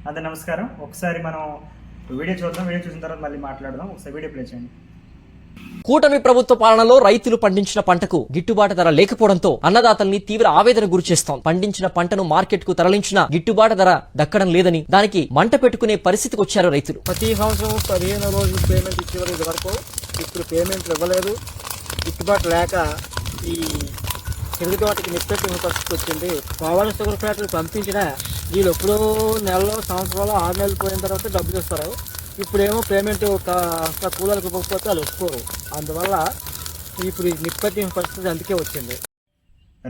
అదే నమస్కారం. ఒకసారి మనం వీడియో చూద్దాం. వీడియో చూసిన తర్వాత మళ్ళీ మాట్లాడదాం. ఒకసారి వీడియో ప్లే చేయండి. కూటమి ప్రభుత్వ పాలనలో రైతులు పండించిన పంటకు గిట్టుబాటు ధర లేకపోవడంతో అన్నదాతల్ని తీవ్ర ఆవేదన గురిచేస్తోంది. పండించిన పంటను మార్కెట్ కు తరలించిన గిట్టుబాటు ధర దక్కడం లేదని దానికి మంట పెట్టుకునే పరిస్థితికి వచ్చారు రైతులు. ప్రతి సంవత్సరం 15 రోజులు పేమెంట్ ఇచ్చేవారు ఇది వరకు. ఇప్పుడు పేమెంట్ ఇవ్వలేదు. గిట్టుబాటు లేక ఈ చెరుకు తోటకి నిప్పెట్టిన పరిస్థితి వచ్చింది. పవర్ షుగర్ ఫ్యాక్టరీ పంపించిన వీళ్ళు ఎప్పుడో నెలలో సంవత్సరాలు 6 నెలలు పోయిన తర్వాత డబ్బులు ఇస్తారు. ఇప్పుడేమో పేమెంట్ కూలర్కి ఇవ్వకపోతే వాళ్ళు ఒప్పుకోరు. అందువల్ల ఇప్పుడు నిప్పెట్టిన పరిస్థితి అందుకే వచ్చింది.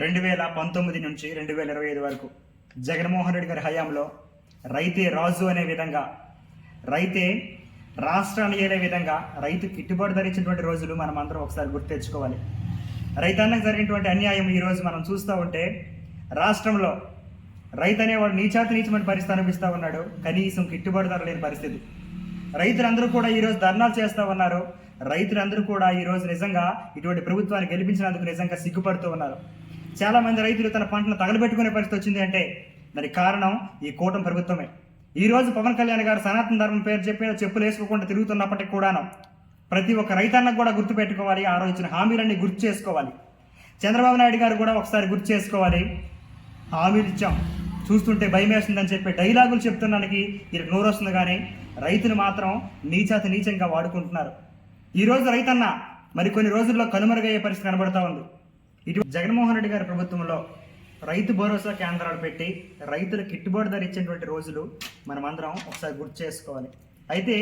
2019 నుంచి 2025 వరకు జగన్మోహన్ రెడ్డి గారి హయాంలో రైతే రాజు అనే విధంగా, రైతే రాష్ట్రాన్ని ఏలే విధంగా రైతు గిట్టుబాటు ధర ఇచ్చినటువంటి రోజులు మనం అందరం ఒకసారి గుర్తు తెచ్చుకోవాలి. రైతాంగం జరిగినటువంటి అన్యాయం ఈరోజు మనం చూస్తూ ఉంటే రాష్ట్రంలో రైతు అనేవాడు నీచమైన పరిస్థితి అనిపిస్తూ ఉన్నాడు. కనీసం గిట్టుబాటు ధర లేని పరిస్థితి. రైతులందరూ కూడా ఈరోజు ధర్నాలు చేస్తూ ఉన్నారు. రైతులందరూ కూడా ఈరోజు నిజంగా ఇటువంటి ప్రభుత్వాన్ని గెలిపించినందుకు నిజంగా సిగ్గుపడుతూ ఉన్నారు. చాలామంది రైతులు తన పంటను తగలబెట్టుకునే పరిస్థితి వచ్చింది అంటే దానికి కారణం ఈ కూటమి ప్రభుత్వమే. ఈరోజు పవన్ కళ్యాణ్ గారు సనాతన ధర్మం పేరు చెప్పి చెప్పులు వేసుకోకుండా తిరుగుతున్నప్పటికీ కూడాను ప్రతి ఒక్క రైతాన్నకు కూడా గుర్తు పెట్టుకోవాలి. ఆ రోజు ఇచ్చిన హామీలన్నీ గుర్తు చేసుకోవాలి. చంద్రబాబు నాయుడు గారు కూడా ఒకసారి గుర్తు చేసుకోవాలి. హామీలు ఇచ్చాం, చూస్తుంటే భయం వేస్తుందని చెప్పి డైలాగులు చెప్తున్నానికి వీరికి నోరు వస్తుంది, కానీ రైతులు మాత్రం నీచంగా వాడుకుంటున్నారు. ఈరోజు రైతన్న మరికొన్ని రోజుల్లో కనుమరుగయ్యే పరిస్థితి కనబడతా ఉంది. ఇటు జగన్మోహన్ రెడ్డి గారి ప్రభుత్వంలో రైతు భరోసా కేంద్రాలు పెట్టి రైతులకు గిట్టుబాటు ధర ఇచ్చేటువంటి రోజులు మనం అందరం ఒకసారి గుర్తు చేసుకోవాలి. అయితే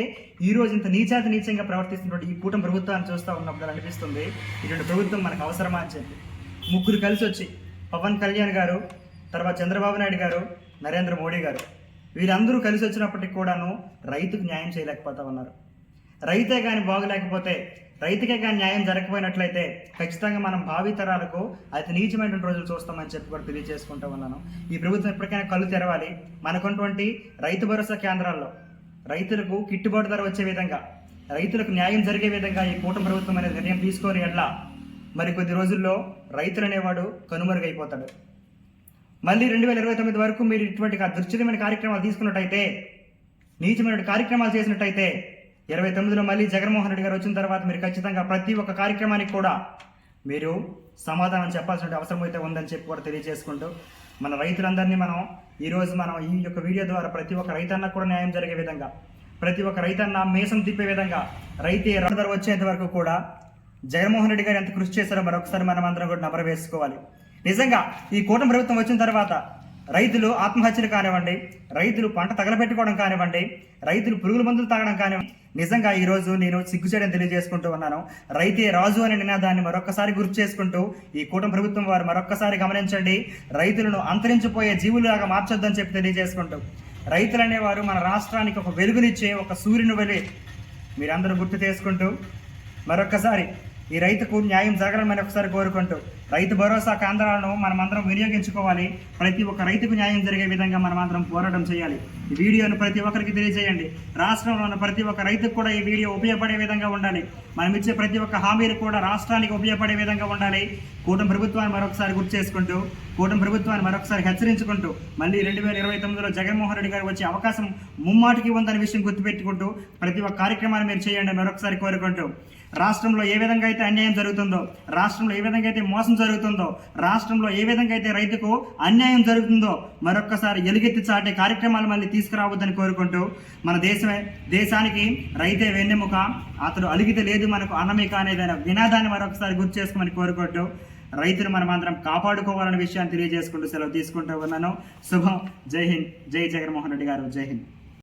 ఈరోజు ఇంత నీచంగా ప్రవర్తిస్తున్నటువంటి ఈ కూటమి ప్రభుత్వాన్ని చూస్తూ ఉన్నప్పుడు అనిపిస్తుంది ఇటువంటి ప్రభుత్వం మనకు అవసరమా అని చెప్పి. ముగ్గురు కలిసి వచ్చి పవన్ కళ్యాణ్ గారు, తర్వాత చంద్రబాబు నాయుడు గారు, నరేంద్ర మోడీ గారు, వీరందరూ కలిసి వచ్చినప్పటికి కూడాను రైతుకు న్యాయం చేయలేకపోతా ఉన్నారు. రైతే కానీ బాగలేకపోతే, రైతుకే కానీ న్యాయం జరగకపోయినట్లయితే ఖచ్చితంగా మనం భావితరాలకు అతి నీచమైనటువంటి రోజులు చూస్తామని చెప్పి కూడా తెలియజేసుకుంటూ ఉన్నాను. ఈ ప్రభుత్వం ఎప్పటికైనా కళ్ళు తెరవాలి. మనకున్నటువంటి రైతు భరోసా కేంద్రాల్లో రైతులకు గిట్టుబాటు ధర వచ్చే విధంగా, రైతులకు న్యాయం జరిగే విధంగా ఈ కూటమి ప్రభుత్వం అనేది నిర్ణయం తీసుకొని ఎట్లా మరి కొద్ది రోజుల్లో రైతులు అనేవాడు కనుమరుగైపోతాడు. మళ్ళీ 2029 వరకు మీరు ఇటువంటి దుశ్చర్యమైన కార్యక్రమాలు తీసుకున్నట్టయితే, నీచమైన కార్యక్రమాలు చేసినట్టయితే 29లో మళ్ళీ జగన్మోహన్ రెడ్డి గారు వచ్చిన తర్వాత మీరు ఖచ్చితంగా ప్రతి ఒక్క కార్యక్రమానికి కూడా మీరు సమాధానం చెప్పాల్సిన అవసరం అయితే ఉందని చెప్పి కూడా తెలియజేసుకుంటూ మన రైతులందరినీ ఈరోజు మనం ఈ యొక్క వీడియో ద్వారా ప్రతి ఒక్క రైతన్న కూడా న్యాయం జరిగే విధంగా, ప్రతి ఒక్క రైతన్న మేసం తిప్పే విధంగా, రైతే ధర వచ్చేంత వరకు కూడా జగన్మోహన్ రెడ్డి గారు ఎంత కృషి చేశారో మరొకసారి మనం అందరం కూడా నమర వేసుకోవాలి. నిజంగా ఈ కూటమి ప్రభుత్వం వచ్చిన తర్వాత రైతులు ఆత్మహత్యలు కానివ్వండి, రైతులు పంట తగలబెట్టుకోవడం కానివ్వండి, రైతులు పురుగుల మందులు తాగడం కానివ్వండి, నిజంగా ఈరోజు నేను సిగ్గుచేయడం తెలియజేసుకుంటూ ఉన్నాను. రైతే రాజు అనే నినాదాన్ని మరొక్కసారి గుర్తు చేసుకుంటూ ఈ కూటమి ప్రభుత్వం వారు మరొక్కసారి గమనించండి. రైతులను అంతరించిపోయే జీవులాగా మార్చొద్దని చెప్పి తెలియజేసుకుంటూ, రైతులు అనేవారు మన రాష్ట్రానికి ఒక వెలుగునిచ్చే ఒక సూర్యుని వలె మీరందరూ గుర్తు చేసుకుంటూ మరొక్కసారి ఈ రైతుకు న్యాయం జరగాలని ఒకసారి కోరుకుంటూ రైతు భరోసా కేంద్రాలను మనమందరం వినియోగించుకోవాలి. ప్రతి ఒక్క రైతుకు న్యాయం జరిగే విధంగా మనమందరం పోరాటం చేయాలి. ఈ వీడియోను ప్రతి ఒక్కరికి తెలియజేయండి. రాష్ట్రంలో ఉన్న ప్రతి ఒక్క రైతుకు కూడా ఈ వీడియో ఉపయోగపడే విధంగా ఉండాలి. మనం ఇచ్చే ప్రతి ఒక్క హామీలు కూడా రాష్ట్రానికి ఉపయోగపడే విధంగా ఉండాలి. కూటమి ప్రభుత్వాన్ని మరొకసారి గుర్తు చేసుకుంటూ, కూటమి ప్రభుత్వాన్ని మరొకసారి హెచ్చరించుకుంటూ మళ్ళీ 2029లో జగన్మోహన్ రెడ్డి గారు వచ్చే అవకాశం ముమ్మాటికి ఉందనే విషయం గుర్తుపెట్టుకుంటూ ప్రతి ఒక్క కార్యక్రమాన్ని మీరు చేయండి మరొకసారి కోరుకుంటూ, రాష్ట్రంలో ఏ విధంగా అయితే అన్యాయం జరుగుతుందో, రాష్ట్రంలో ఏ విధంగా అయితే మోసం జరుగుతుందో, రాష్ట్రంలో ఏ విధంగా అయితే రైతుకు అన్యాయం జరుగుతుందో మరొక్కసారి ఎలుగెత్తి చాటే కార్యక్రమాలు మళ్ళీ తీసుకురావద్దని కోరుకుంటూ, మన దేశానికి రైతే వెన్నెముక, అతడు అలిగితే లేదు మనకు అన్నమిక అనేది వినాదాన్ని మరొకసారి గుర్తు చేసుకోమని కోరుకుంటూ రైతులు మనమందరం కాపాడుకోవాలనే విషయాన్ని తెలియజేసుకుంటూ సెలవు తీసుకుంటూ ఉన్నాను. శుభం. జై హింద్. జై జగన్మోహన్ రెడ్డి గారు. జై హింద్.